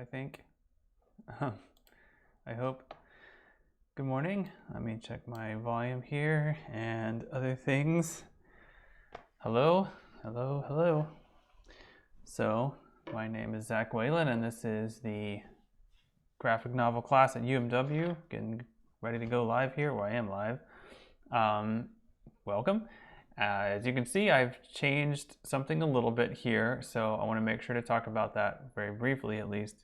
I think. I hope. Good morning. Let me check my volume here and other things. Hello, hello, hello. So, my name is Zach Whalen, and this is the graphic novel class at UMW. Getting ready to go live here. Well, I am live. Welcome. As you can see, I've changed something a little bit here, so I want to make sure to talk about that very briefly at least.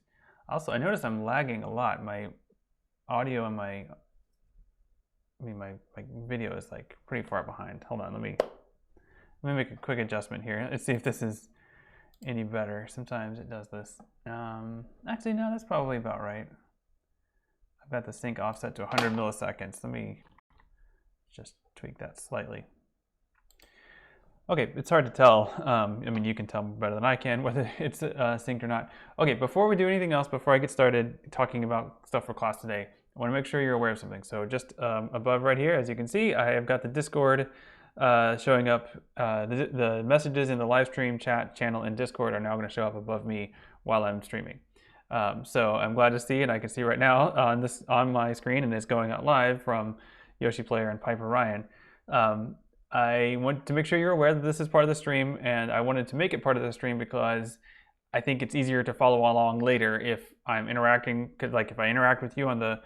Also, I notice I'm lagging a lot. My audio and my video is like pretty far behind. Hold on, let me make a quick adjustment here. Let's see if this is any better. Sometimes it does this. Actually, no, that's probably about right. I've got the sync offset to 100 milliseconds. Let me just tweak that slightly. Okay, it's hard to tell. I mean, you can tell better than I can whether it's synced or not. Okay, before we do anything else, before I get started talking about stuff for class today, I want to make sure you're aware of something. So just above right here, as you can see, I have got the Discord showing up. The messages in the live stream chat channel in Discord are now going to show up above me while I'm streaming. So I'm glad to see it. I can see right now on my screen, and it's going out live from Yoshi Player and Piper Ryan. I want to make sure you're aware that this is part of the stream, and I wanted to make it part of the stream because I think it's easier to follow along later if I'm interacting. Because like if I interact with you on the,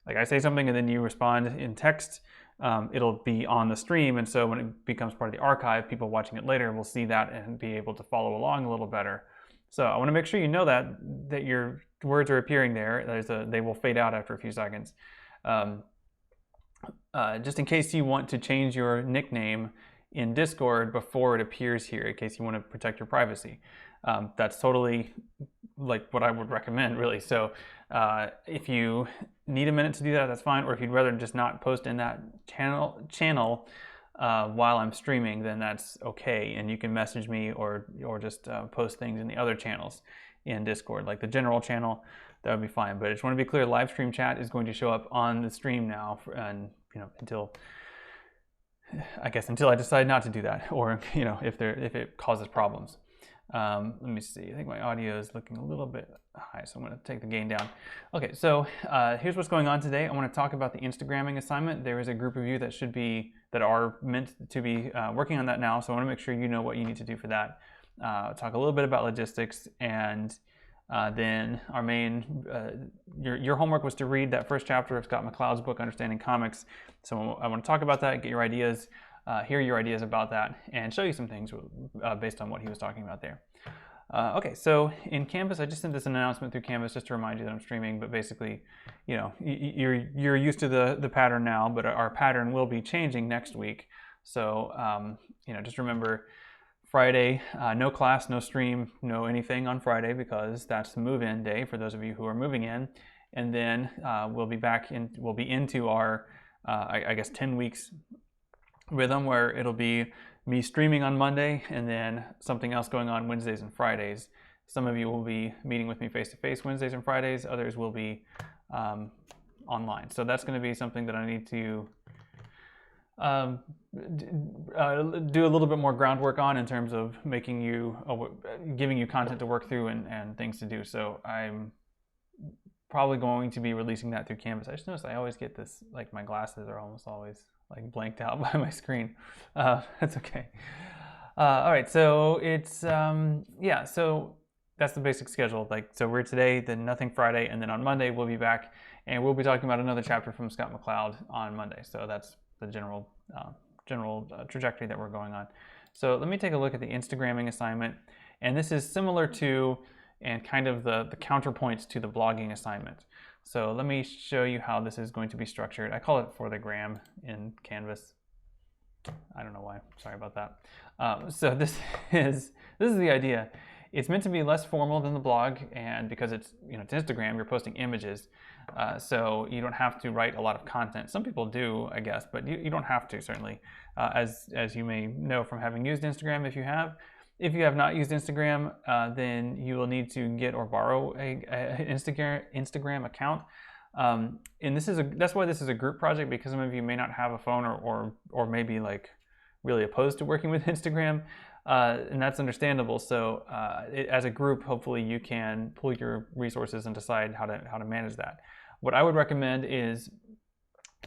like I say something and then you respond in text, it'll be on the stream, and so when it becomes part of the archive, people watching it later will see that and be able to follow along a little better. So I want to make sure you know that your words are appearing there. They will fade out after a few seconds. Just in case you want to change your nickname in Discord before it appears here, in case you want to protect your privacy. That's totally like what I would recommend, really. So if you need a minute to do that, that's fine. Or if you'd rather just not post in that channel while I'm streaming, then that's okay. And you can message me or just post things in the other channels in Discord, like the general channel. That would be fine. But I just want to be clear, live stream chat is going to show up on the stream now, and until I decide not to do that, or if it causes problems. Let me see. I think my audio is looking a little bit high, so I'm going to take the gain down. Okay, so here's what's going on today. I want to talk about the Instagramming assignment. There is a group of you that are meant to be working on that now, so I want to make sure you know what you need to do for that. Talk a little bit about logistics, and then our main, your homework was to read that first chapter of Scott McCloud's book, Understanding Comics. So I want to talk about that, get your ideas, hear your ideas about that, and show you some things based on what he was talking about there. Okay, so in Canvas, I just sent this an announcement through Canvas just to remind you that I'm streaming, but basically, you're used to the pattern now, but our pattern will be changing next week. So, just remember, Friday, no class, no stream, no anything on Friday, because that's the move-in day for those of you who are moving in. And then we'll be into our, I guess, 10 weeks rhythm, where it'll be me streaming on Monday and then something else going on Wednesdays and Fridays. Some of you will be meeting with me face-to-face Wednesdays and Fridays. Others will be online. So that's going to be something that I need to do a little bit more groundwork on in terms of giving you content to work through and things to do. So I'm probably going to be releasing that through Canvas. I just noticed I always get this, like my glasses are almost always like blanked out by my screen. That's okay. All right, so it's so that's the basic schedule. So we're today, then nothing Friday, and then on Monday we'll be back and we'll be talking about another chapter from Scott McCloud on Monday. So that's the general trajectory that we're going on. So let me take a look at the Instagramming assignment, and this is similar to and kind of the counterpoints to the blogging assignment. So let me show you how this is going to be structured. I call it For the Gram in Canvas. I don't know why. Sorry about that. So this is the idea. It's meant to be less formal than the blog, and because it's it's Instagram, you're posting images, so you don't have to write a lot of content. Some people do, I guess, but you don't have to, certainly. As you may know from having used Instagram, if you have not used Instagram, then you will need to get or borrow a Instagram account. And that's why this is a group project, because some of you may not have a phone or maybe like really opposed to working with Instagram, and that's understandable. So as a group, hopefully you can pull your resources and decide how to manage that. What I would recommend is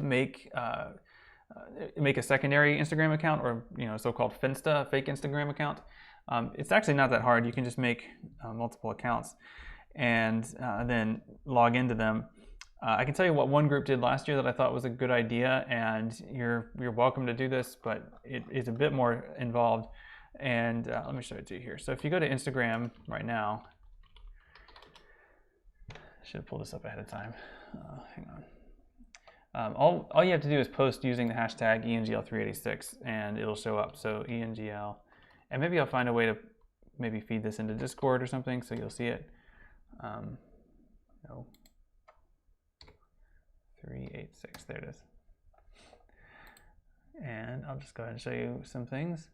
make a secondary Instagram account, or so-called Finsta, fake Instagram account. It's actually not that hard. You can just make multiple accounts and then log into them. I can tell you what one group did last year that I thought was a good idea, and you're welcome to do this, but it is a bit more involved. And let me show it to you here. So if you go to Instagram right now, I should have pulled this up ahead of time. Hang on. All you have to do is post using the hashtag ENGL386, and it'll show up. So ENGL, and maybe I'll find a way to maybe feed this into Discord or something so you'll see it. No. 386, there it is. And I'll just go ahead and show you some things.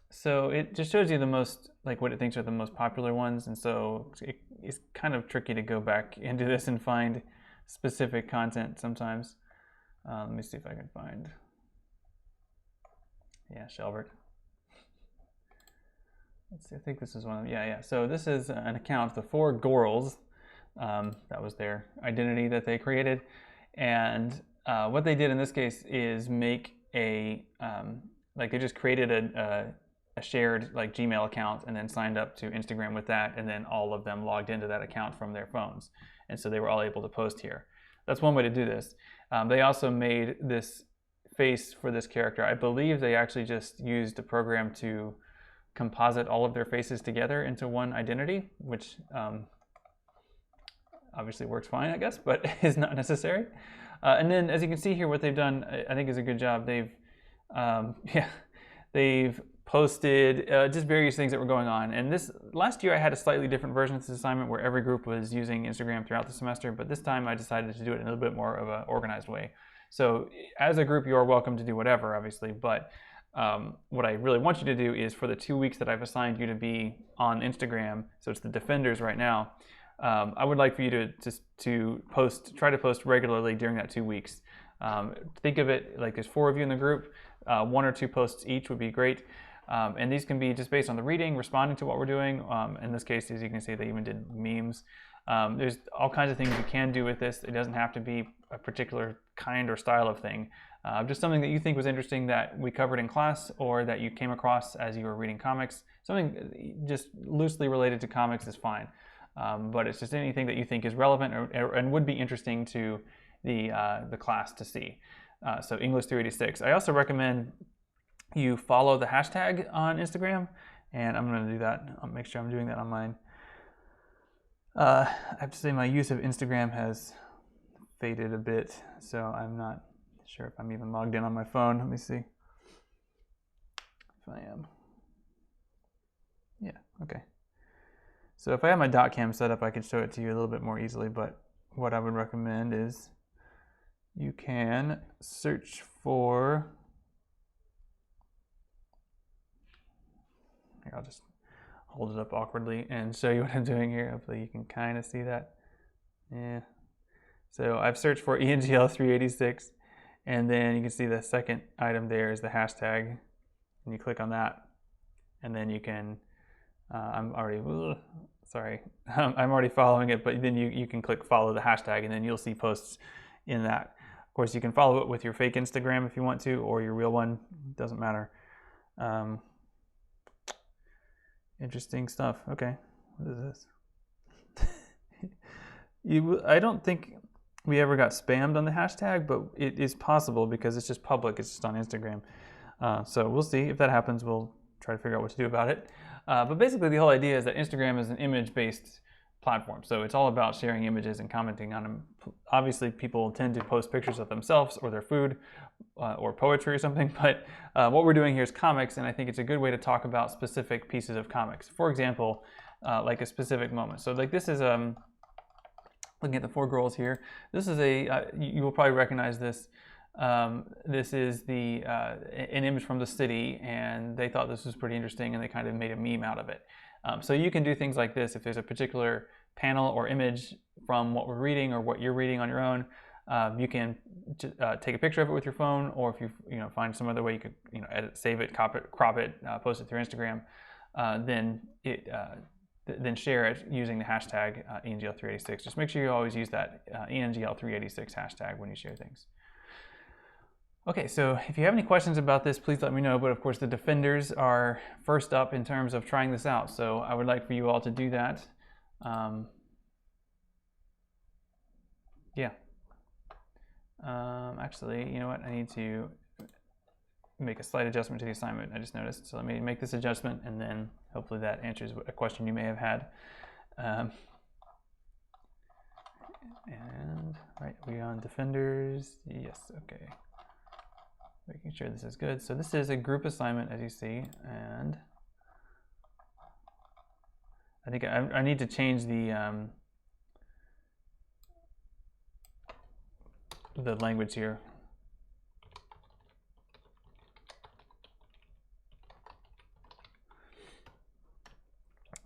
So it just shows you the most, like what it thinks are the most popular ones, and so it's kind of tricky to go back into this and find specific content sometimes. Let me see if I can find, yeah, Shelbert. Let's see, I think this is one of them. Yeah. So this is an account, the 4 Gorals. That was their identity that they created. And what they did in this case is make a, like they just created a shared like Gmail account and then signed up to Instagram with that, and then all of them logged into that account from their phones. And so they were all able to post here. That's one way to do this. They also made this face for this character. I believe they actually just used a program to composite all of their faces together into one identity, which obviously works fine, I guess, but is not necessary. And then, as you can see here, what they've done, I think, is a good job. They've posted just various things that were going on. And this last year, I had a slightly different version of this assignment where every group was using Instagram throughout the semester. But this time, I decided to do it in a little bit more of an organized way. So, as a group, you are welcome to do whatever, obviously, but what I really want you to do is for the 2 weeks that I've assigned you to be on Instagram, so it's the Defenders right now, I would like for you to try to post regularly during that 2 weeks. Think of it like there's 4 of you in the group, 1 or 2 posts each would be great. And these can be just based on the reading, responding to what we're doing. In this case, as you can see, they even did memes. There's all kinds of things you can do with this. It doesn't have to be a particular kind or style of thing. Just something that you think was interesting that we covered in class, or that you came across as you were reading comics. Something just loosely related to comics is fine. But it's just anything that you think is relevant and would be interesting to the class to see. So English 386. I also recommend you follow the hashtag on Instagram, and I'm going to do that. I'll make sure I'm doing that on mine. I have to say my use of Instagram has faded a bit, so I'm not sure if I'm even logged in on my phone. Let me see if I am. Yeah, okay. So if I have my .cam set up, I could show it to you a little bit more easily, but what I would recommend is you can search for, here, I'll just hold it up awkwardly and show you what I'm doing here. Hopefully you can kind of see that. Yeah. So I've searched for ENGL386, and then you can see the second item there is the hashtag, and you click on that, and then you can, I'm already following it, but then you can click follow the hashtag, and then you'll see posts in that. Of course, you can follow it with your fake Instagram if you want to, or your real one, doesn't matter. Interesting stuff. Okay, what is this? I don't think we ever got spammed on the hashtag, but it is possible because it's just public. It's just on Instagram. So we'll see. If that happens, we'll try to figure out what to do about it. But basically, the whole idea is that Instagram is an image-based platform. So it's all about sharing images and commenting on them. Obviously, people tend to post pictures of themselves or their food or poetry or something. But what we're doing here is comics, and I think it's a good way to talk about specific pieces of comics. For example, like a specific moment. So like this is looking at the 4 girls here. This is you will probably recognize this. This is an image from the city, and they thought this was pretty interesting, and they kind of made a meme out of it. So you can do things like this if there's a particular panel or image from what we're reading or what you're reading on your own. You can take a picture of it with your phone, or if you find some other way you could edit, save it, crop it, post it through Instagram, then share it using the hashtag ENGL386. Just make sure you always use that ENGL386 hashtag when you share things. Okay, so if you have any questions about this, please let me know. But of course, the defenders are first up in terms of trying this out. So I would like for you all to do that. Yeah. Actually, you know what? I need to make a slight adjustment to the assignment. I just noticed. So let me make this adjustment, and then hopefully that answers a question you may have had. And right, are we on defenders? Yes. Okay. Making sure this is good. So this is a group assignment, as you see, and I think I need to change the language here.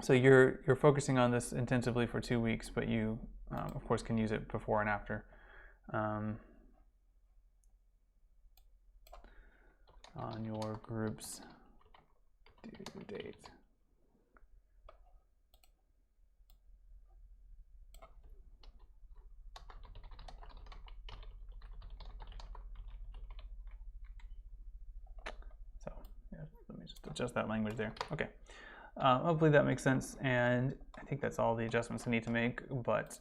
So you're focusing on this intensively for 2 weeks, but you of course can use it before and after. On your group's due date. So yeah, let me just adjust that language there. Okay. Hopefully that makes sense, and I think that's all the adjustments I need to make. But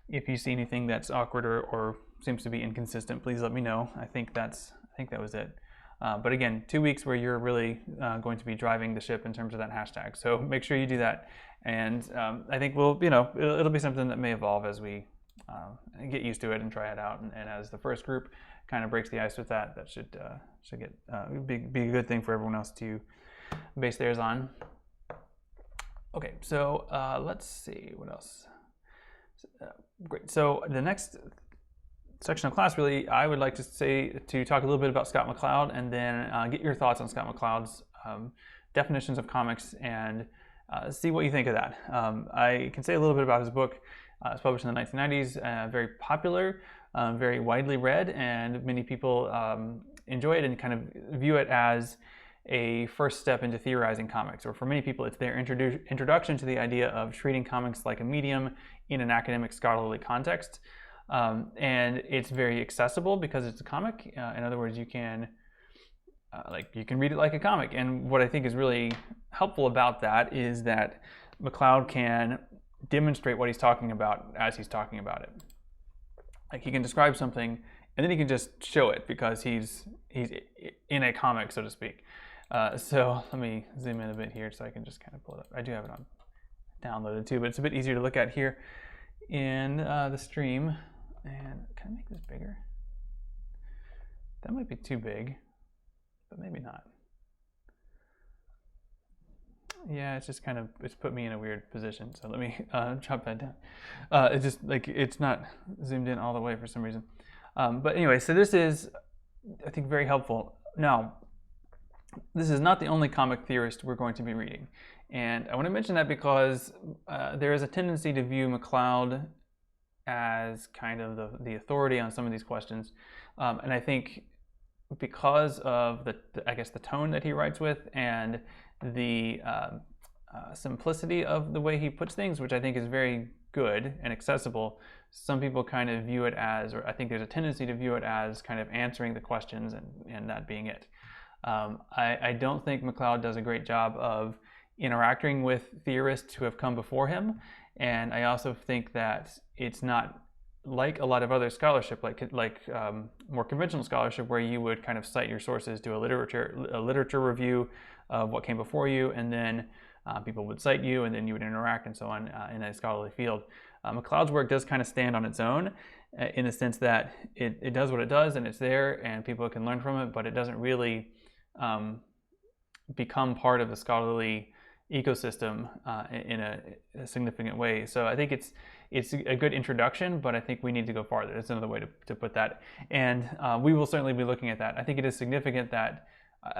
if you see anything that's awkward or seems to be inconsistent, please let me know. I think that was it. But again, 2 weeks where you're really going to be driving the ship in terms of that hashtag. So make sure you do that, and I think it'll be something that may evolve as we get used to it and try it out. And as the first group kind of breaks the ice with that, that should be a good thing for everyone else to base theirs on. Okay, so let's see what else. Great. So the next section of class, really, I would like to talk a little bit about Scott McCloud, and then get your thoughts on Scott McCloud's definitions of comics, and see what you think of that. I can say a little bit about his book. It was published in the 1990s, very popular, very widely read, and many people enjoy it and kind of view it as a first step into theorizing comics, or for many people, it's their introduction to the idea of treating comics like a medium in an academic scholarly context. And it's very accessible because it's a comic. In other words, you can read it like a comic. And what I think is really helpful about that is that McCloud can demonstrate what he's talking about as he's talking about it. Like, he can describe something and then he can just show it because he's in a comic, so to speak. So let me zoom in a bit here so I can just kind of pull it up. I do have it on downloaded too, but it's a bit easier to look at here in the stream. And can I make this bigger? That might be too big, but maybe not. Yeah, it's just it's put me in a weird position. So let me drop that down. It's just it's not zoomed in all the way for some reason. But anyway, so this is, I think, very helpful. Now, this is not the only comic theorist we're going to be reading. And I want to mention that because there is a tendency to view McCloud as kind of the authority on some of these questions. And I think because of the tone that he writes with, and the simplicity of the way he puts things, which I think is very good and accessible, some people kind of view it as, or I think there's a tendency to view it as kind of answering the questions and that being it. I don't think McCloud does a great job of interacting with theorists who have come before him, and I also think that it's not like a lot of other scholarship, like more conventional scholarship, where you would kind of cite your sources, do a literature review of what came before you, and then people would cite you, and then you would interact and so on in a scholarly field. McCloud's work does kind of stand on its own, in the sense that it does what it does, and it's there, and people can learn from it, but it doesn't really become part of the scholarly ecosystem in a significant way. So I think it's a good introduction, but I think we need to go farther. That's another way to put that. And we will certainly be looking at that. I think it is significant that,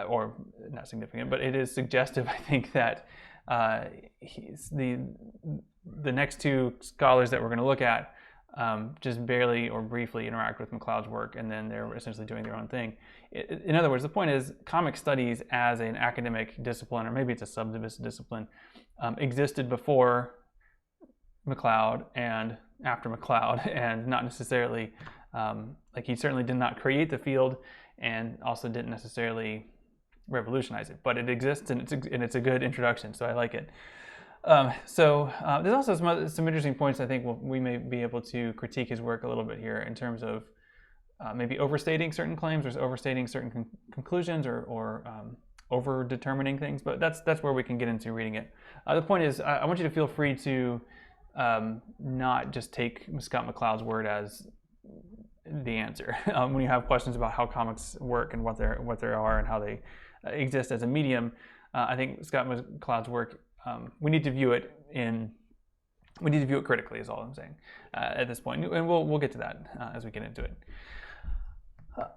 or not significant, but it is suggestive, I think, that the next two scholars that we're going to look at just barely or briefly interact with McLeod's work, and then they're essentially doing their own thing. In other words, the point is comic studies as an academic discipline, or maybe it's a subdivision discipline, existed before McLeod and after McLeod, and not necessarily, like he certainly did not create the field and also didn't necessarily revolutionize it, but it exists and it's a good introduction, so I like it. There's also some interesting points I think we may be able to critique his work a little bit here in terms of maybe overstating certain claims or overstating certain conclusions or over-determining things, but that's where we can get into reading it. The point is, I want you to feel free to not just take Scott McLeod's word as the answer. When you have questions about how comics work and what they are and how they exist as a medium, I think Scott McLeod's work, we need to view it critically, is all I'm saying at this point, and we'll get to that as we get into it.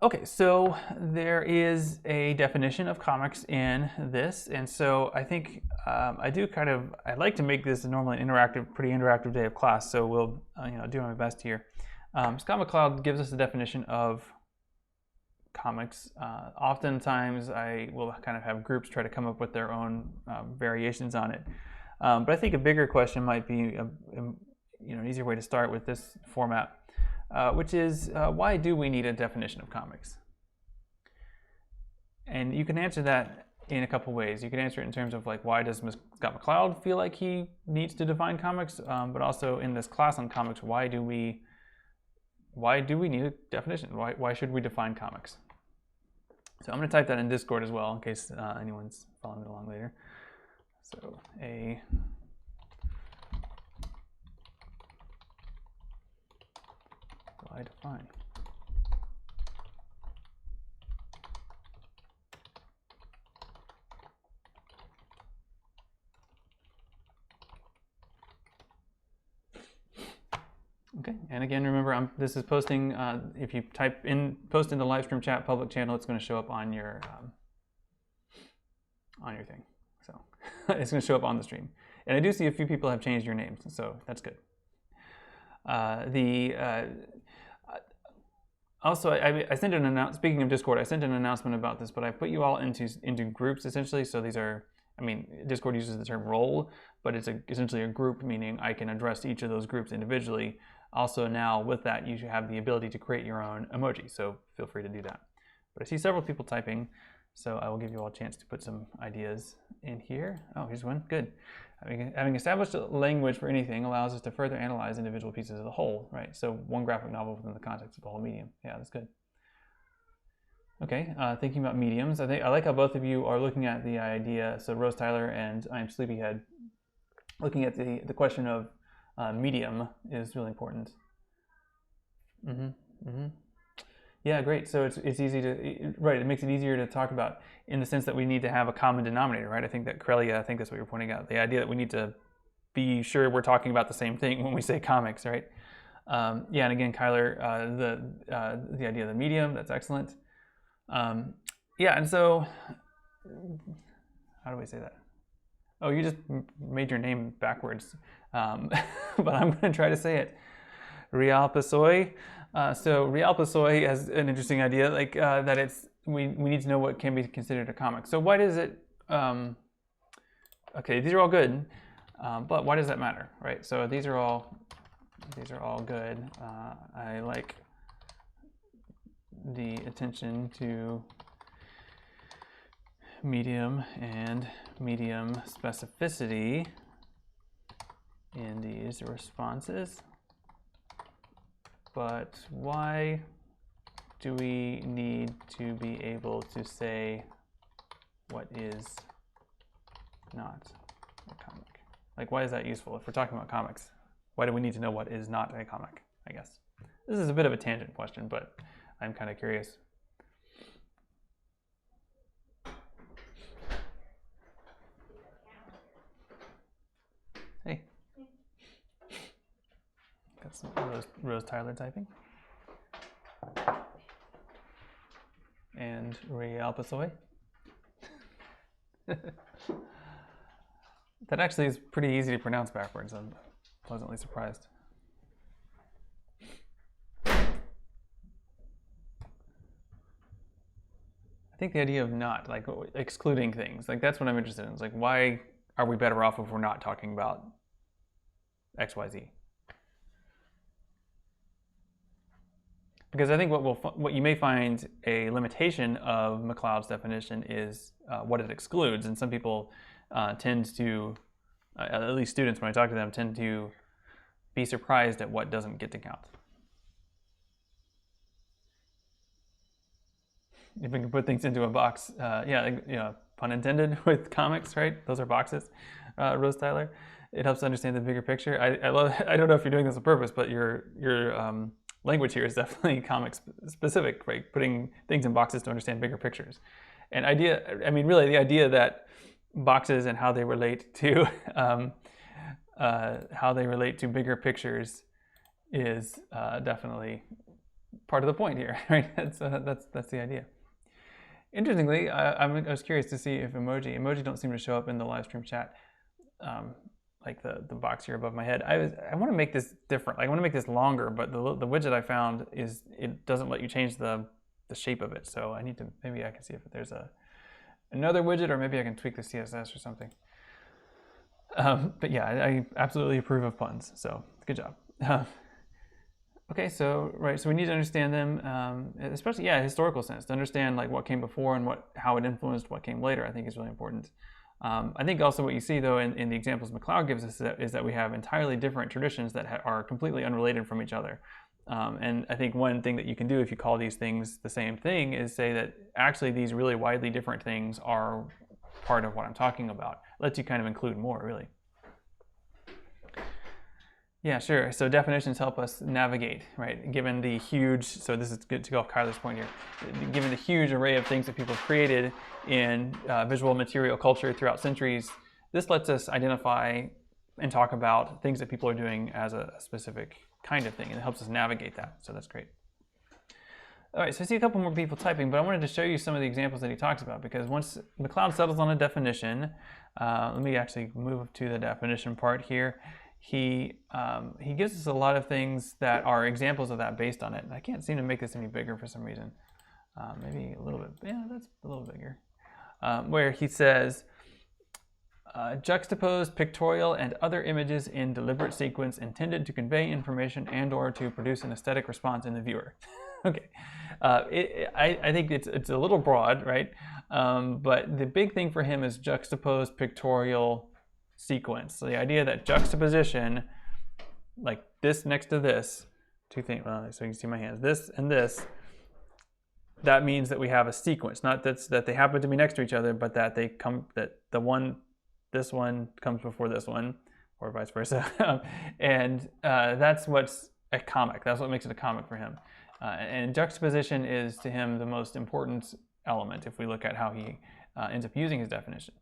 Okay, so there is a definition of comics in this, and so I think I'd like to make this normally an pretty interactive day of class, so we'll do my best here. Scott McLeod gives us a definition of comics. Oftentimes I will kind of have groups try to come up with their own variations on it, but I think a bigger question might be an easier way to start with this format, which is why do we need a definition of comics? And you can answer that in a couple ways. You can answer it in terms of like, why does Scott McLeod feel like he needs to define comics, but also in this class on comics, why do we need a definition? Why should we define comics? So I'm going to type that in Discord as well in case anyone's following along later. So why define? Okay, and again, remember, this is posting. If you post in the live stream chat public channel, it's going to show up on your thing. So it's going to show up on the stream. And I do see a few people have changed your names, so that's good. Also, I sent an announcement. Speaking of Discord, I sent an announcement about this, but I put you all into groups essentially. So these are, Discord uses the term role, but it's essentially a group, meaning I can address each of those groups individually. Also now with that, you should have the ability to create your own emoji, so feel free to do that. But I see several people typing, so I will give you all a chance to put some ideas in here. Oh, here's one, good. Having established a language for anything allows us to further analyze individual pieces of the whole, right? So one graphic novel within the context of the whole medium. Yeah, that's good. Okay, thinking about mediums, I like how both of you are looking at the idea. So Rose Tyler and I'm Sleepyhead, looking at the question of medium is really important. Yeah, great. So it's easy to, right, it makes it easier to talk about in the sense that we need to have a common denominator, right? I think that Corellia, I think that's what you're pointing out. The idea that we need to be sure we're talking about the same thing when we say comics, right? Yeah, and again, Kyler, the idea of the medium, that's excellent. Yeah, and so, how do we say that? Oh, you just made your name backwards, but I'm going to try to say it. Real Pasoy. So Real Pasoy has an interesting idea, like that we need to know what can be considered a comic. So why does it? Okay, these are all good, but why does that matter, right? So these are all good. I like the attention to medium and medium specificity in these responses. But why do we need to be able to say what is not a comic? Like, why is that useful? If we're talking about comics, why do we need to know what is not a comic, I guess? This is a bit of a tangent question, but I'm kind of curious. Hey. Got some Rose Tyler typing. And Real Pasoy. That actually is pretty easy to pronounce backwards. I'm pleasantly surprised. think the idea of not, like excluding things, like that's what I'm interested in. It's like, why are we better off if we're not talking about X, Y, Z? Because I think what you may find a limitation of MacLeod's definition is what it excludes, and some people tend to, at least students when I talk to them, tend to be surprised at what doesn't get to count. If we can put things into a box, yeah, pun intended with comics, right? Those are boxes, Rose Tyler. It helps to understand the bigger picture. I love. I don't know if you're doing this on purpose, but your language here is definitely comic specific, right? Putting things in boxes to understand bigger pictures. And really the idea that boxes and how they relate to bigger pictures is definitely part of the point here, right? That's the idea. Interestingly, I was curious to see if emoji don't seem to show up in the live stream chat. Like the box here above my head. I want to make this different. I want to make this longer, but the widget I found it doesn't let you change the shape of it. So I need to, maybe I can see if there's another widget, or maybe I can tweak the CSS or something. But yeah, I absolutely approve of puns. So good job. Okay, so we need to understand them, especially historical sense, to understand like what came before and how it influenced what came later. I think is really important. I think also what you see, though, in the examples MacLeod gives us is that we have entirely different traditions that are completely unrelated from each other. And I think one thing that you can do if you call these things the same thing is say that actually these really widely different things are part of what I'm talking about. It lets you kind of include more, really. Yeah, sure. So definitions help us navigate, right? Given the huge, so this is good to go off Kyler's point here, given the huge array of things that people have created in visual material culture throughout centuries, this lets us identify and talk about things that people are doing as a specific kind of thing, and it helps us navigate that, so that's great. All right, so I see a couple more people typing, but I wanted to show you some of the examples that he talks about, because once MacLeod settles on a definition, let me actually move to the definition part here. He gives us a lot of things that are examples of that based on it. And I can't seem to make this any bigger for some reason. Maybe a little bit. Yeah, that's a little bigger. Where he says, juxtapose pictorial and other images in deliberate sequence intended to convey information and or to produce an aesthetic response in the viewer. Okay. I think it's a little broad, right? But the big thing for him is juxtapose pictorial sequence. So the idea that juxtaposition, like this next to this, two things, so you can see my hands, this and this, that means that we have a sequence, not that they happen to be next to each other, but that this one comes before this one, or vice versa. And that's what's a comic. That's what makes it a comic for him. And juxtaposition is to him the most important element if we look at how he ends up using his definition.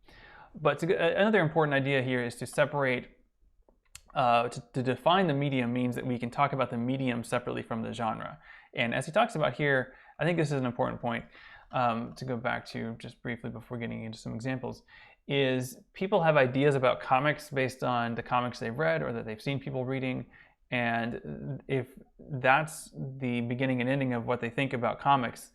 But another important idea here is to separate, to define the medium means that we can talk about the medium separately from the genre. And as he talks about here, I think this is an important point to go back to just briefly before getting into some examples, is people have ideas about comics based on the comics they've read or that they've seen people reading. And if that's the beginning and ending of what they think about comics,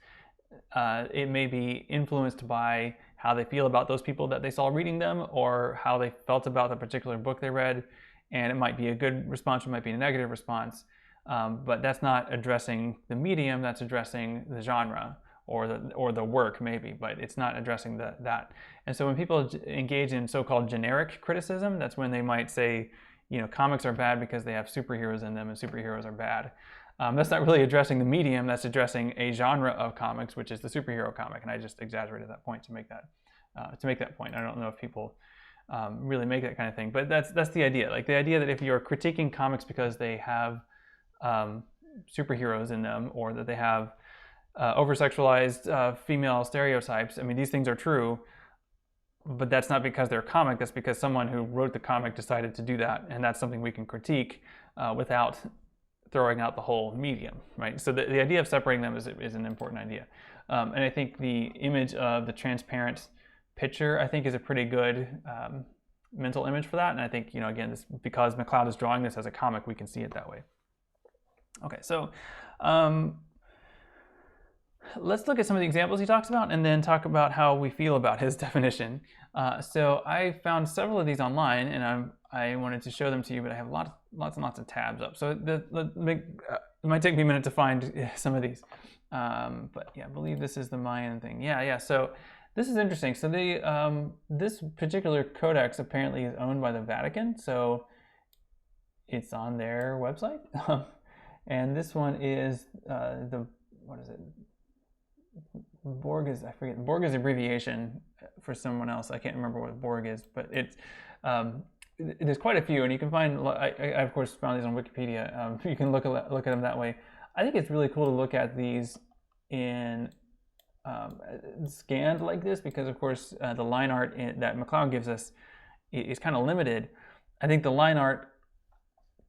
it may be influenced by how they feel about those people that they saw reading them, or how they felt about the particular book they read. And it might be a good response, it might be a negative response, but that's not addressing the medium, that's addressing the genre or the work maybe, but it's not addressing that. And so when people engage in so-called generic criticism, that's when they might say, comics are bad because they have superheroes in them and superheroes are bad. That's not really addressing the medium, that's addressing a genre of comics, which is the superhero comic. And I just exaggerated that point to make that point. I don't know if people really make that kind of thing, but that's the idea. Like the idea that if you're critiquing comics because they have superheroes in them, or that they have over-sexualized female stereotypes, I mean, these things are true, but that's not because they're a comic, that's because someone who wrote the comic decided to do that, and that's something we can critique without throwing out the whole medium, right? So the idea of separating them is an important idea. And I think the image of the transparent picture, I think, is a pretty good mental image for that. And I think, again, because MacLeod is drawing this as a comic, we can see it that way. Okay, so Let's look at some of the examples he talks about and then talk about how we feel about his definition. So I found several of these online, and I wanted to show them to you, but I have lots and lots of tabs up. So it might take me a minute to find some of these. But yeah, I believe this is the Mayan thing. Yeah. So this is interesting. So this particular codex apparently is owned by the Vatican. So it's on their website. And this one is what is it? Borg is, I forget, Borg is abbreviation for someone else. I can't remember what Borg is, but it's, there's quite a few, and you can find, I of course found these on Wikipedia. You can look at them that way. I think it's really cool to look at these in scanned like this, because of course the line art that MacLeod gives us is kind of limited. I think the line art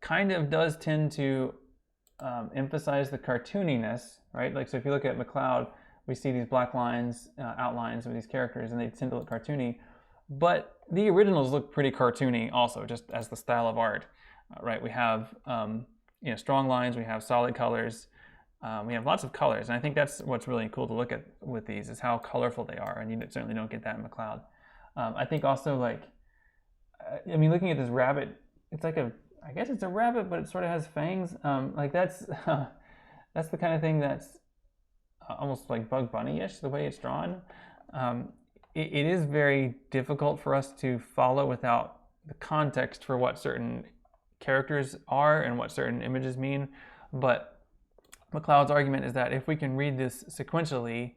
kind of does tend to emphasize the cartooniness, right? Like, so if you look at MacLeod, we see these black lines, outlines of these characters, and they tend to look cartoony. But the originals look pretty cartoony also, just as the style of art, right? We have strong lines, we have solid colors, we have lots of colors, and I think that's what's really cool to look at with these, is how colorful they are, and you certainly don't get that in MacLeod. I think also, like, I mean, looking at this rabbit, it's like I guess it's a rabbit, but it sort of has fangs. Like that's the kind of thing that's almost like Bug Bunny-ish, the way it's drawn. It is very difficult for us to follow without the context for what certain characters are and what certain images mean. But MacLeod's argument is that if we can read this sequentially,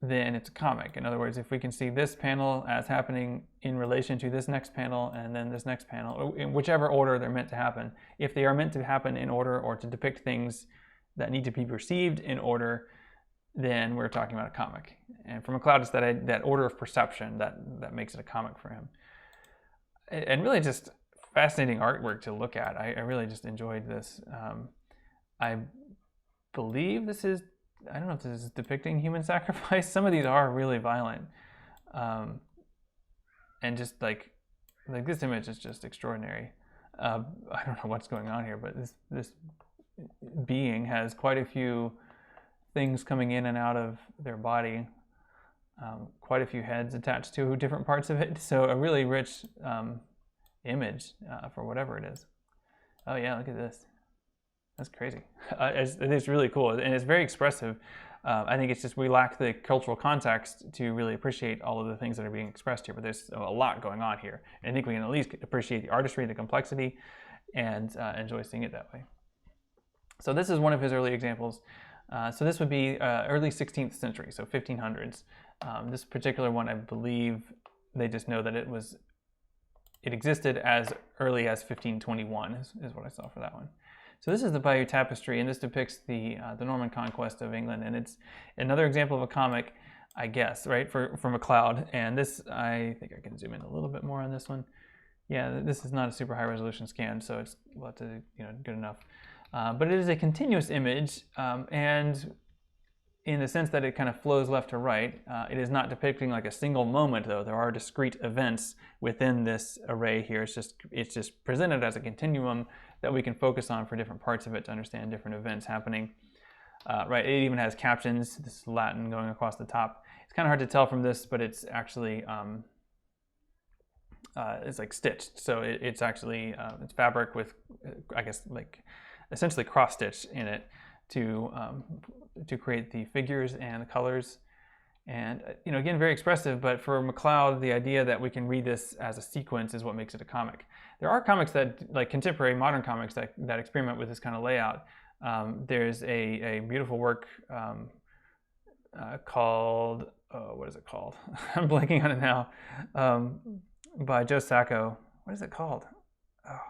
then it's a comic. In other words, if we can see this panel as happening in relation to this next panel and then this next panel, in whichever order they're meant to happen, if they are meant to happen in order or to depict things that need to be perceived in order, then we're talking about a comic. And for MacLeod, it's that order of perception that makes it a comic for him. And really just fascinating artwork to look at. I really just enjoyed this. I believe this is, I don't know if this is depicting human sacrifice. Some of these are really violent. And just like this image is just extraordinary. I don't know what's going on here, but this being has quite a few things coming in and out of their body, quite a few heads attached to different parts of it. So a really rich image for whatever it is. Oh yeah, look at this. That's crazy. It's really cool, and it's very expressive. I think it's just we lack the cultural context to really appreciate all of the things that are being expressed here, but there's a lot going on here. And I think we can at least appreciate the artistry, the complexity, and enjoy seeing it that way. So this is one of his early examples. So this would be early 16th century, so 1500s. This particular one, I believe they just know that it existed as early as 1521 is what I saw for that one. So this is the Bayeux Tapestry, and this depicts the Norman conquest of England, and it's another example of a comic, I guess, right, for MacLeod. And this, I think I can zoom in a little bit more on this one. Yeah, this is not a super high resolution scan, so it's good enough. But it is a continuous image, and in the sense that it kind of flows left to right. It is not depicting like a single moment, though. There are discrete events within this array here. It's just presented as a continuum that we can focus on for different parts of it to understand different events happening. Right, it even has captions, this Latin going across the top. It's kind of hard to tell from this, but it's actually, it's like stitched. So it's actually, it's fabric with, I guess, like essentially cross-stitch in it to create the figures and the colors. And again, very expressive, but for MacLeod, the idea that we can read this as a sequence is what makes it a comic. There are comics that, like contemporary modern comics, that experiment with this kind of layout. There's a beautiful work called, what is it called? I'm blanking on it now, by Joe Sacco. What is it called? Oh,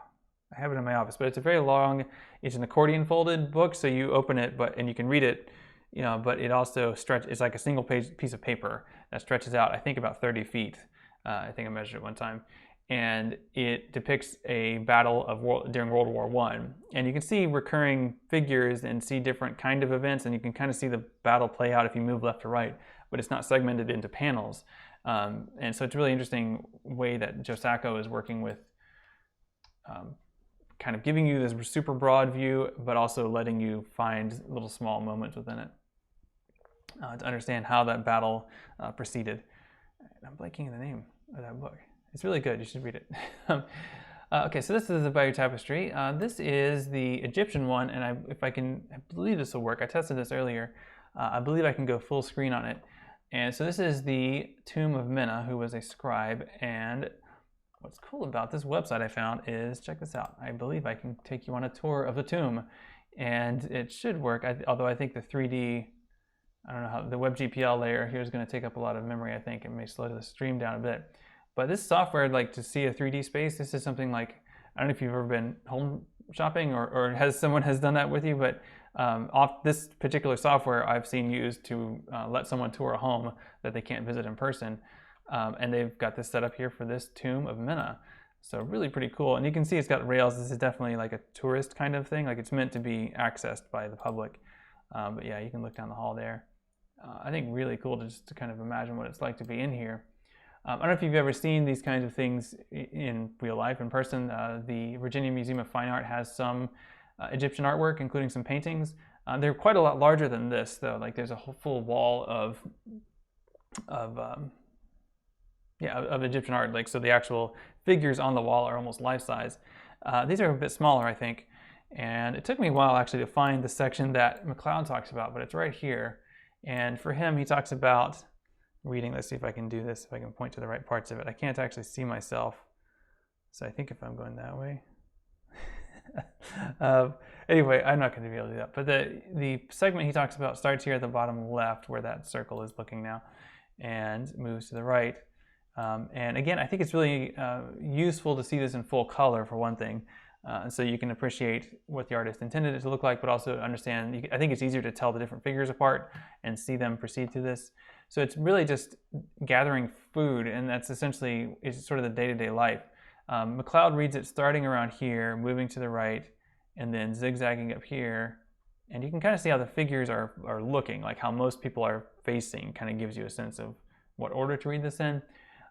I have it in my office, but it's a very long, it's an accordion folded book, so you open it, and you can read it, but it also it's like a single piece of paper that stretches out, I think about 30 feet. I think I measured it one time. And it depicts a battle during World War I. And you can see recurring figures and see different kind of events, and you can kind of see the battle play out if you move left to right, but it's not segmented into panels. And so it's a really interesting way that Joe Sacco is working with kind of giving you this super broad view, but also letting you find little small moments within it. to understand how that battle proceeded. I'm blanking on the name of that book. It's really good. You should read it. Okay, so this is the Bayeux Tapestry. This is the Egyptian one, and I believe this will work. I tested this earlier. I believe I can go full screen on it. And so this is the tomb of Mena, who was a scribe. And what's cool about this website I found is, check this out. I believe I can take you on a tour of the tomb, and it should work. Although I think the 3D, I don't know how the WebGPL layer here is going to take up a lot of memory. I think it may slow the stream down a bit. But this software, like to see a 3D space, this is something like, I don't know if you've ever been home shopping or someone has done that with you, but off this particular software I've seen used to let someone tour a home that they can't visit in person. And they've got this set up here for this tomb of Mena. So really pretty cool. And you can see it's got rails. This is definitely like a tourist kind of thing. Like it's meant to be accessed by the public. But yeah, you can look down the hall there. I think really cool to kind of imagine what it's like to be in here. I don't know if you've ever seen these kinds of things in real life, in person. The Virginia Museum of Fine Art has some Egyptian artwork, including some paintings. They're quite a lot larger than this, though. Like there's a whole full wall of Egyptian art. Like so, the actual figures on the wall are almost life size. These are a bit smaller, I think. And it took me a while actually to find the section that McLeod talks about, but it's right here. And for him, he talks about reading. Let's see if I can do this, if I can point to the right parts of it. I can't actually see myself, so I think if I'm going that way. Anyway, I'm not going to be able to do that. But the segment he talks about starts here at the bottom left, where that circle is looking now, and moves to the right. And again, I think it's really useful to see this in full color, for one thing. So you can appreciate what the artist intended it to look like, but also understand, I think it's easier to tell the different figures apart and see them proceed through this. So it's really just gathering food, and that's essentially, it's sort of the day-to-day life. McLeod reads it starting around here, moving to the right, and then zigzagging up here. And you can kind of see how the figures are looking, like how most people are facing, kind of gives you a sense of what order to read this in.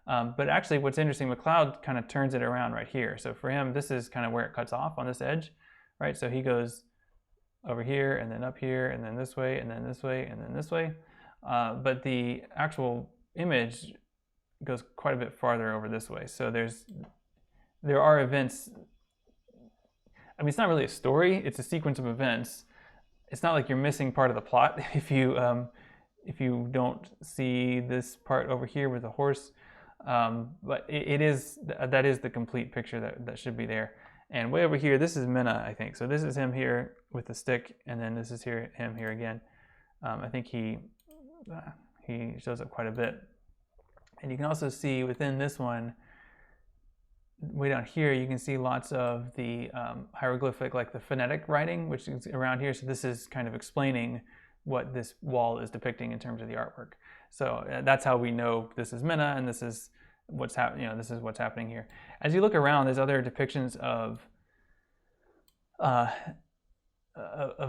But actually what's interesting, McLeod kind of turns it around right here. So for him, this is kind of where it cuts off on this edge, right? So he goes over here and then up here and then this way and then this way and then this way. But the actual image goes quite a bit farther over this way. So there are events. I mean, it's not really a story, it's a sequence of events. It's not like you're missing part of the plot if you don't see this part over here with the horse. But that is the complete picture that should be there. And way over here, this is Mena, I think. So this is him here with the stick, and then this is him here again. I think he shows up quite a bit. And you can also see within this one, way down here, you can see lots of the hieroglyphic, like the phonetic writing, which is around here. So this is kind of explaining what this wall is depicting in terms of the artwork. So that's how we know this is Mena, and this is what's happening. This is what's happening here. As you look around, there's other depictions of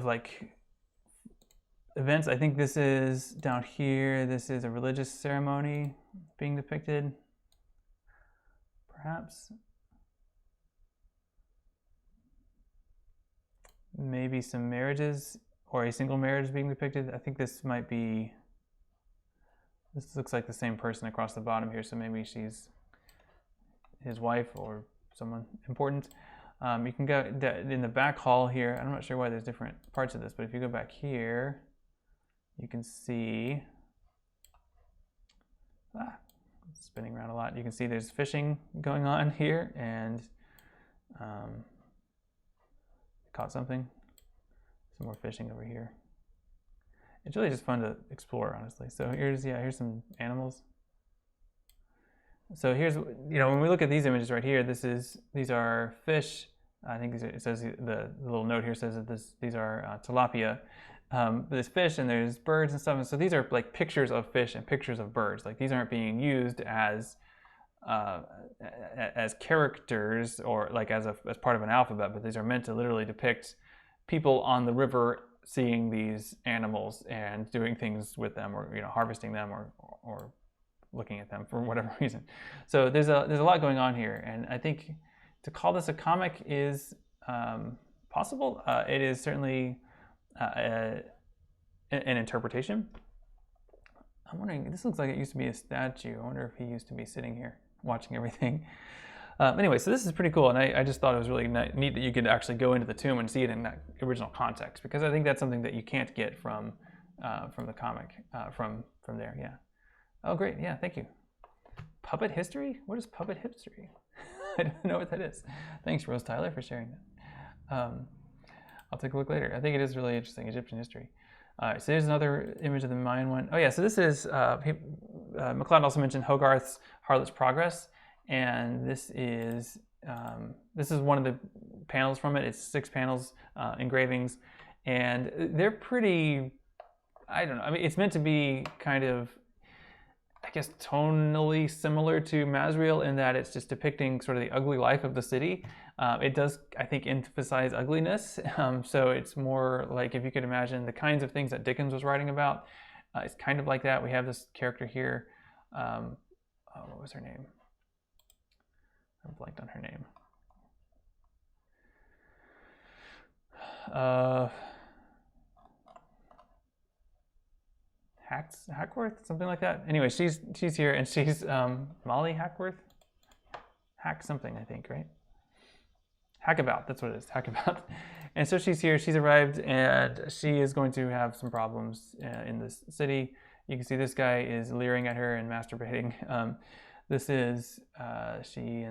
like events. I think this is down here. This is a religious ceremony being depicted, perhaps. Maybe some marriages or a single marriage being depicted. I think this might be, this looks like the same person across the bottom here, so maybe she's his wife or someone important. You can go in the back hall here. I'm not sure why there's different parts of this, but if you go back here, you can see, it's spinning around a lot. You can see there's fishing going on here, and caught something. Some more fishing over here. It's really just fun to explore, honestly. So here's here's some animals. So here's, when we look at these images right here, these are fish. I think it says, the little note here says that these are tilapia. There's fish and there's birds and stuff. And so these are like pictures of fish and pictures of birds. Like these aren't being used as characters or like as part of an alphabet, but these are meant to literally depict people on the river seeing these animals and doing things with them, or harvesting them, or looking at them for whatever reason. So there's a lot going on here, and I think to call this a comic is possible. It is certainly an interpretation. I'm wondering, this looks like it used to be a statue. I wonder if he used to be sitting here watching everything. Anyway, so this is pretty cool, and I just thought it was really neat that you could actually go into the tomb and see it in that original context, because I think that's something that you can't get from the comic, from there. Yeah. Oh, great. Yeah, thank you. Puppet history? What is puppet history? I don't know what that is. Thanks, Rose Tyler, for sharing that. I'll take a look later. I think it is really interesting, Egyptian history. All right, so here's another image of the Mayan one. Oh yeah, so this is, McLeod also mentioned Hogarth's Harlot's Progress, and this is one of the panels from it. It's 6 panels, engravings, and they're pretty, I don't know, I mean, it's meant to be kind of, I guess, tonally similar to Masriel in that it's just depicting sort of the ugly life of the city. It does, I think, emphasize ugliness. So it's more like, if you could imagine the kinds of things that Dickens was writing about, it's kind of like that. We have this character here. What was her name? I blanked on her name. Hackworth, something like that. Anyway, she's here, and she's Molly Hackworth. Hack something, I think, right? Hackabout, that's what it is, Hackabout. And so she's here, she's arrived, and she is going to have some problems in this city. You can see this guy is leering at her and masturbating. She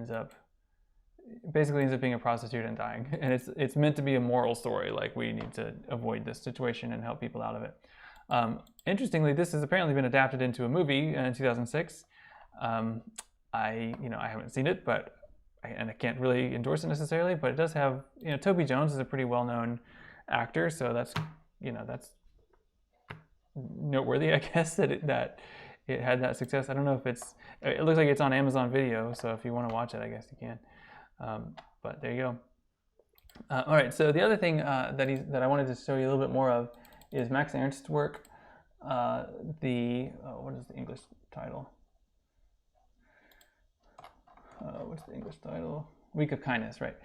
basically ends up being a prostitute and dying. And it's meant to be a moral story, like we need to avoid this situation and help people out of it. Interestingly, this has apparently been adapted into a movie in 2006. I haven't seen it, but I can't really endorse it necessarily. But it does have, Toby Jones is a pretty well-known actor, so that's noteworthy, I guess, that it had that success. I don't know if it looks like it's on Amazon Video, so if you want to watch it, I guess you can. But there you go. All right, so the other thing that I wanted to show you a little bit more of is Max Ernst's work. What is the English title? What's the English title? Week of Kindness, right?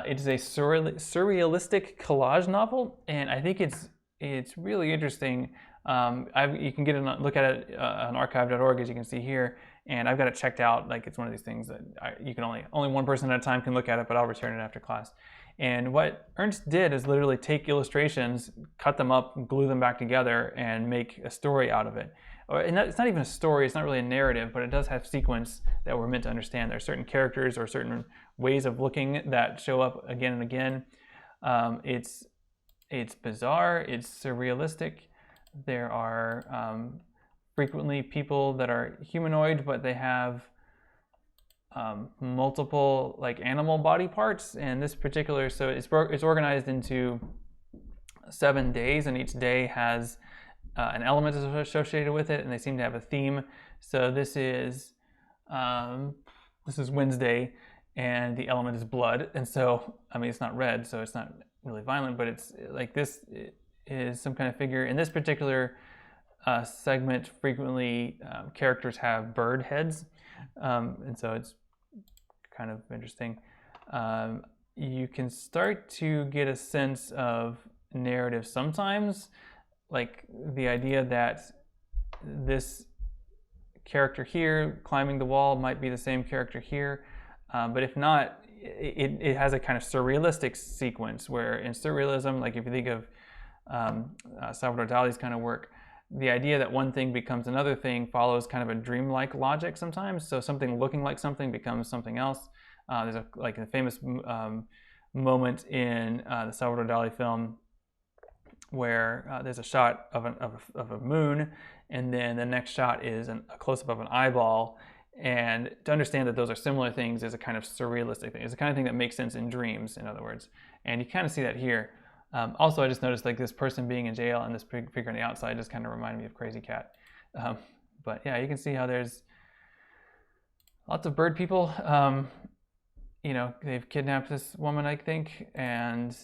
It is a surrealistic collage novel, and I think it's really interesting. You can look at it on archive.org, as you can see here, and I've got it checked out. Like, it's one of these things that you can only one person at a time can look at it, but I'll return it after class. And what Ernst did is literally take illustrations, cut them up, glue them back together, and make a story out of it. And it's not even a story, it's not really a narrative, but it does have sequence that we're meant to understand. There are certain characters or certain ways of looking that show up again and again. It's bizarre, it's surrealistic. There are frequently people that are humanoid, but they have multiple like animal body parts. And this particular, so it's organized into 7 days, and each day has an element associated with it, and they seem to have a theme. So this is Wednesday, and the element is blood. And so, I mean, it's not red, so it's not really violent, but it's like this is some kind of figure. In this particular segment, frequently characters have bird heads, and so it's kind of interesting. You can start to get a sense of narrative sometimes, like the idea that this character here climbing the wall might be the same character here, but if not, it has a kind of surrealistic sequence where in surrealism, like if you think of Salvador Dali's kind of work, the idea that one thing becomes another thing follows kind of a dreamlike logic sometimes. So something looking like something becomes something else. There's a famous moment in the Salvador Dali film where there's a shot of a moon, and then the next shot is a close-up of an eyeball. And to understand that those are similar things is a kind of surrealistic thing. It's the kind of thing that makes sense in dreams, in other words. And you kind of see that here. Also, I just noticed like this person being in jail and this figure on the outside just kind of reminded me of Crazy Cat. But yeah, you can see how there's lots of bird people. They've kidnapped this woman, I think, and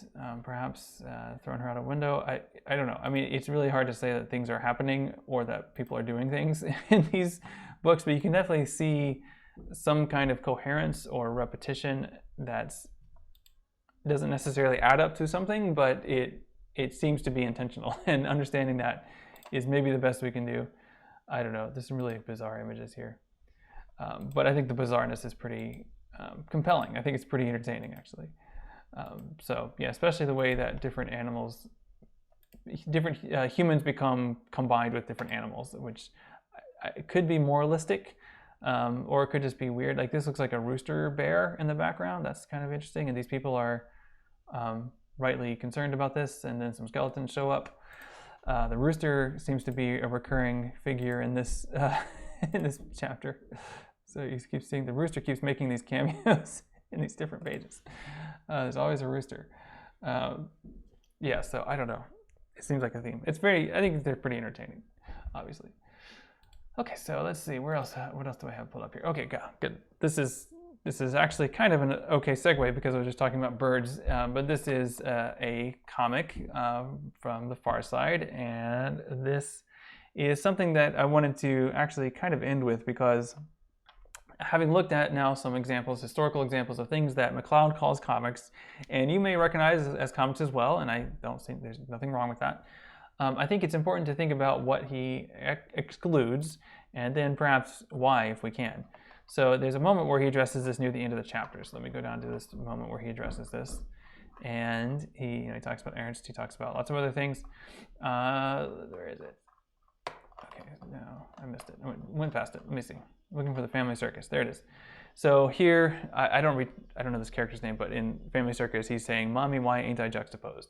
perhaps thrown her out a window. I don't know. I mean, it's really hard to say that things are happening or that people are doing things in these books, but you can definitely see some kind of coherence or repetition that doesn't necessarily add up to something, but it seems to be intentional. And understanding that is maybe the best we can do. I don't know. There's some really bizarre images here. But I think the bizarreness is pretty compelling. I think it's pretty entertaining, actually. So yeah, especially the way that different animals, different humans become combined with different animals, which it could be moralistic, or it could just be weird. Like this looks like a rooster bear in the background. That's kind of interesting. And these people are rightly concerned about this. And then some skeletons show up. The rooster seems to be a recurring figure in this in this chapter. So you keep seeing the rooster keeps making these cameos in these different pages. There's always a rooster. Yeah, so I don't know. It seems like a theme. It's very, I think they're pretty entertaining, obviously. Okay, so let's see, where else? What else do I have pulled up here? Okay, good. This is actually kind of an okay segue because I was just talking about birds, but this is a comic from the Far Side, and this is something that I wanted to actually kind of end with because having looked at now some examples, historical examples of things that McCloud calls comics, and you may recognize as comics as well, and I don't think there's nothing wrong with that. I think it's important to think about what he excludes, and then perhaps why, if we can. So there's a moment where he addresses this near the end of the chapter. So let me go down to this moment where he addresses this, and he talks about Ernst. He talks about lots of other things. Where is it? Okay, no, I missed it. I went past it. Let me see. Looking for the Family Circus. There it is. So here, I don't know this character's name, but in Family Circus, he's saying, "Mommy, why ain't I juxtaposed?"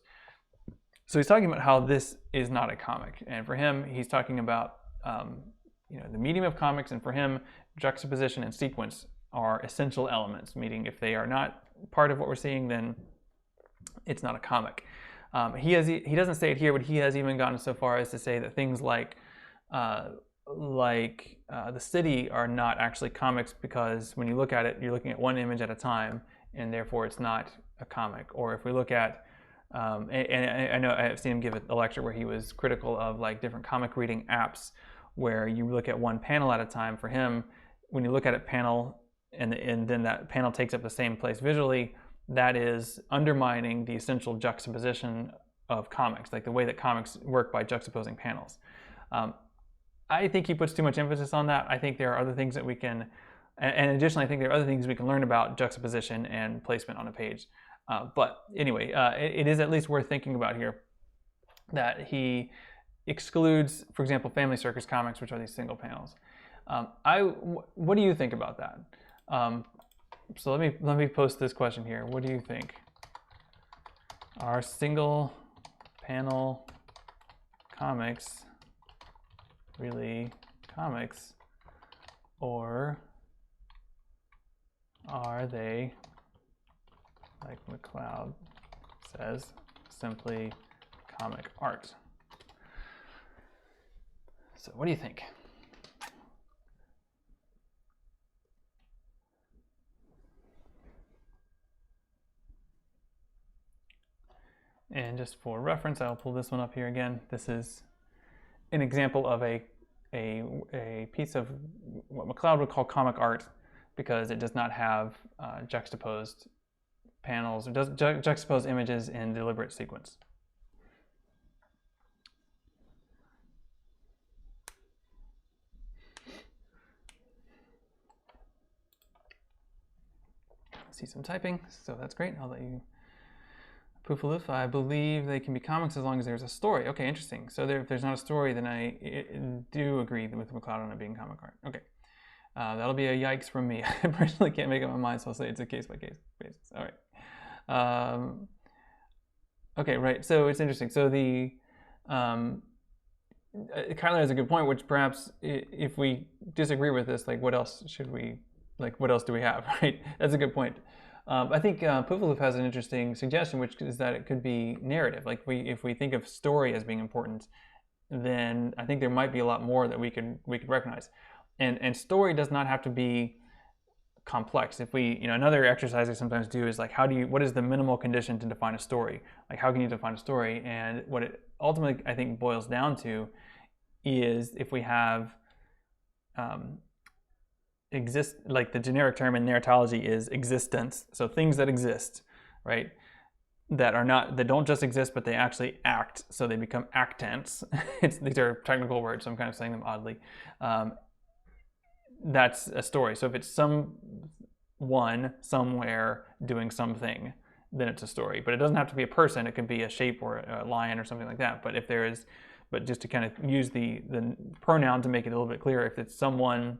So he's talking about how this is not a comic, and for him, he's talking about the medium of comics, and for him, juxtaposition and sequence are essential elements. Meaning, if they are not part of what we're seeing, then it's not a comic. He doesn't say it here, but he has even gone so far as to say that things like the city are not actually comics because when you look at it, you're looking at one image at a time, and therefore it's not a comic. Or if we look at, and I know I've seen him give a lecture where he was critical of like different comic reading apps where you look at one panel at a time. For him, when you look at a panel and then that panel takes up the same place visually, that is undermining the essential juxtaposition of comics, like the way that comics work by juxtaposing panels. I think he puts too much emphasis on that. I think there are other things that we can, and additionally, I think there are other things we can learn about juxtaposition and placement on a page. But anyway, it is at least worth thinking about here that he excludes, for example, Family Circus comics, which are these single panels. What do you think about that? So let me post this question here. What do you think? Are single panel comics really comics, or are they, like McCloud says, simply comic art? So what do you think? And just for reference, I'll pull this one up here again. This is an example of a piece of what McCloud would call comic art because it does not have juxtaposed panels. It does juxtapose images in deliberate sequence. I see some typing, so that's great. I'll let you. Poofaloof, I believe they can be comics as long as there's a story. Okay, interesting. So if there's not a story, then I do agree with McCloud on it being comic art. Okay, that'll be a yikes from me. I personally can't make up my mind, so I'll say it's a case-by-case basis. All right. Okay, right. So it's interesting. So the Kyler has a good point, which perhaps if we disagree with this, like what else should we, like what else do we have, right? That's a good point. I think Poofaloof has an interesting suggestion, which is that it could be narrative. Like if we think of story as being important, then I think there might be a lot more that we could recognize. And story does not have to be complex. If we, another exercise I sometimes do is like, what is the minimal condition to define a story? Like how can you define a story? And what it ultimately I think boils down to is if we have like the generic term in narratology is existence, so things that exist, right? that don't just exist, but they actually act. So they become actants. These are technical words, so I'm kind of saying them oddly. That's a story. So if it's someone somewhere doing something, then it's a story. But it doesn't have to be a person. It could be a shape or a lion or something like that. But just to kind of use the pronoun to make it a little bit clearer, if it's someone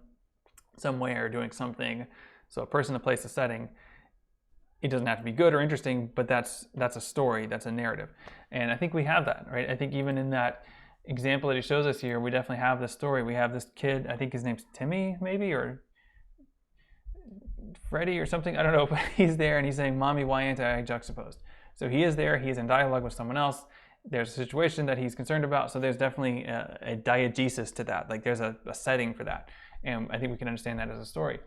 somewhere doing something, so a person, a place, a setting, it doesn't have to be good or interesting, but that's a story, that's a narrative. And I think we have that, right? I think even in that example that he shows us here, we definitely have this story. We have this kid, I think his name's Timmy maybe, or Freddie or something, I don't know, but he's there and he's saying, "Mommy, why ain't I juxtaposed?" So he is there, he's in dialogue with someone else. There's a situation that he's concerned about, so there's definitely a diegesis to that. Like there's a setting for that. And I think we can understand that as a story.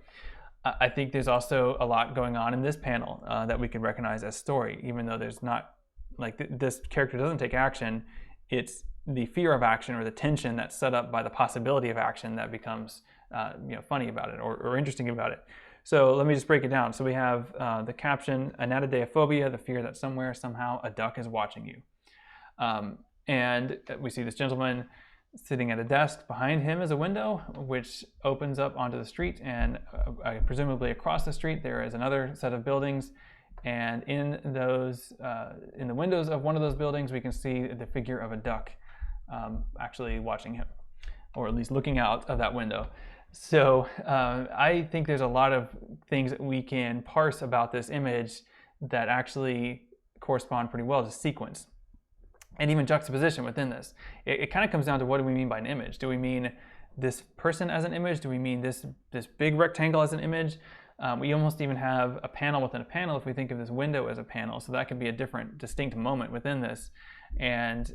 I think there's also a lot going on in this panel that we can recognize as story, even though there's not, like this character doesn't take action. It's the fear of action or the tension that's set up by the possibility of action that becomes funny about it or interesting about it. So let me just break it down. So we have the caption, anatidaephobia, the fear that somewhere, somehow, a duck is watching you. And we see this gentleman sitting at a desk. Behind him is a window which opens up onto the street, and presumably across the street there is another set of buildings. And in the windows of one of those buildings, we can see the figure of a duck actually watching him, or at least looking out of that window. So I think there's a lot of things that we can parse about this image that actually correspond pretty well to sequence and even juxtaposition within this. It kind of comes down to, what do we mean by an image? Do we mean this person as an image? Do we mean this big rectangle as an image? We almost even have a panel within a panel if we think of this window as a panel. So that could be a different, distinct moment within this. And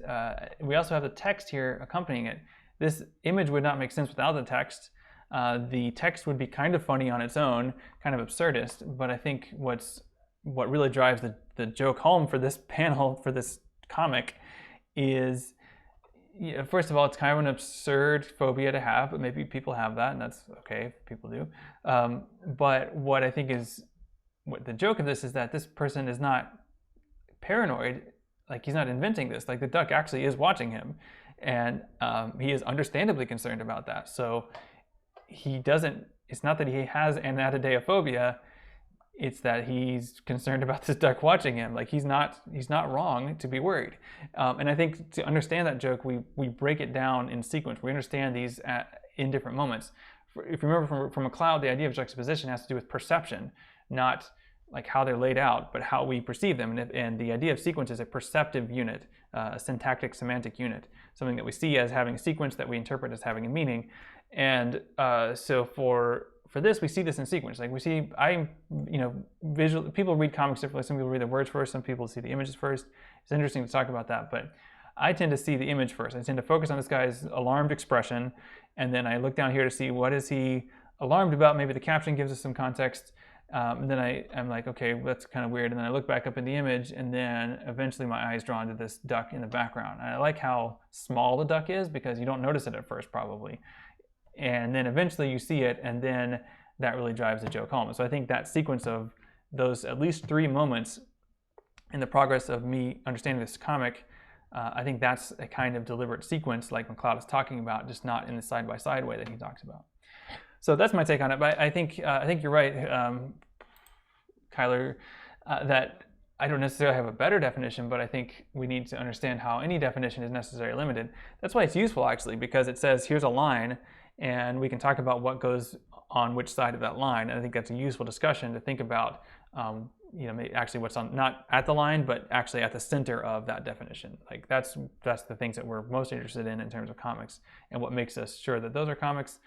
we also have the text here accompanying it. This image would not make sense without the text. The text would be kind of funny on its own, kind of absurdist. But I think what really drives the joke home for this panel, for this comic, is, first of all, it's kind of an absurd phobia to have, but maybe people have that, and that's okay if people do. But what I think is, what the joke of this is that this person is not paranoid, like he's not inventing this. Like the duck actually is watching him, and he is understandably concerned about that. So it's not that he has anatidaephobia, it's that he's concerned about this duck watching him. Like he's not wrong to be worried. And I think to understand that joke, we break it down in sequence. We understand these in different moments. If you remember from McLeod, the idea of juxtaposition has to do with perception, not like how they're laid out, but how we perceive them. And the idea of sequence is a perceptive unit, a syntactic semantic unit, something that we see as having a sequence that we interpret as having a meaning. And so for this, we see this in sequence. Like we see, visual. People read comics differently. Some people read the words first. Some people see the images first. It's interesting to talk about that, but I tend to see the image first. I tend to focus on this guy's alarmed expression, and then I look down here to see what is he alarmed about. Maybe the caption gives us some context. And then I'm like, okay, that's kind of weird. And then I look back up in the image, and then eventually my eye is drawn to this duck in the background. And I like how small the duck is because you don't notice it at first probably. And then eventually you see it, and then that really drives the joke home. So I think that sequence of those at least 3 moments in the progress of me understanding this comic, I think that's a kind of deliberate sequence like McLeod is talking about, just not in the side-by-side way that he talks about. So that's my take on it. But I think you're right, Kyler, that I don't necessarily have a better definition, but I think we need to understand how any definition is necessarily limited. That's why it's useful, actually, because it says here's a line, and we can talk about what goes on which side of that line. And I think that's a useful discussion to think about, actually what's on, not at the line, but actually at the center of that definition. Like that's the things that we're most interested in terms of comics, and what makes us sure that those are comics.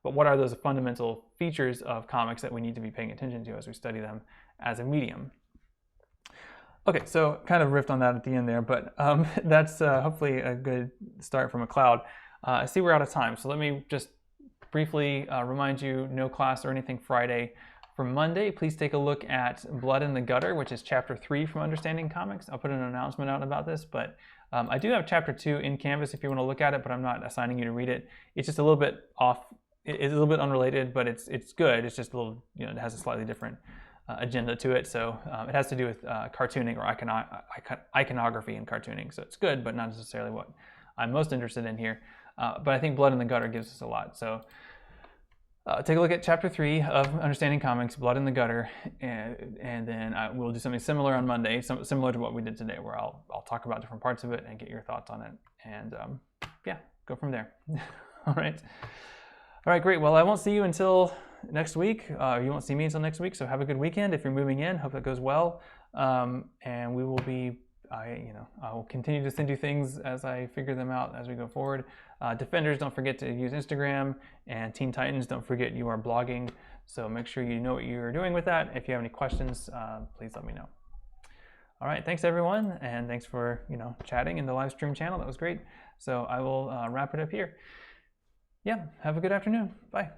But what are those fundamental features of comics that we need to be paying attention to as we study them as a medium? Okay, so kind of riffed on that at the end there, but that's hopefully a good start from McLeod. I see we're out of time, so let me just briefly remind you, no class or anything Friday. For Monday, please take a look at Blood in the Gutter, which is Chapter 3 from Understanding Comics. I'll put an announcement out about this, but I do have Chapter 2 in Canvas if you want to look at it, but I'm not assigning you to read it. It's just a little bit off. It's a little bit unrelated, but it's good. It's just a little, it has a slightly different agenda to it. So it has to do with cartooning or iconography and cartooning. So it's good, but not necessarily what I'm most interested in here. But I think Blood in the Gutter gives us a lot. So take a look at Chapter 3 of Understanding Comics, Blood in the Gutter, and then we'll do something similar on Monday, similar to what we did today, where I'll talk about different parts of it and get your thoughts on it, and yeah, go from there. All right, great. Well, I won't see you until next week. You won't see me until next week, so have a good weekend. If you're moving in, hope it goes well, and we will be, I will continue to send you things as I figure them out as we go forward. Defenders, don't forget to use Instagram, and Teen Titans, don't forget you are blogging, so make sure you know what you're doing with that. If you have any questions, please let me know. All right, thanks everyone, and thanks for chatting in the live stream channel. That was great. So I will wrap it up here. Yeah, have a good afternoon. Bye.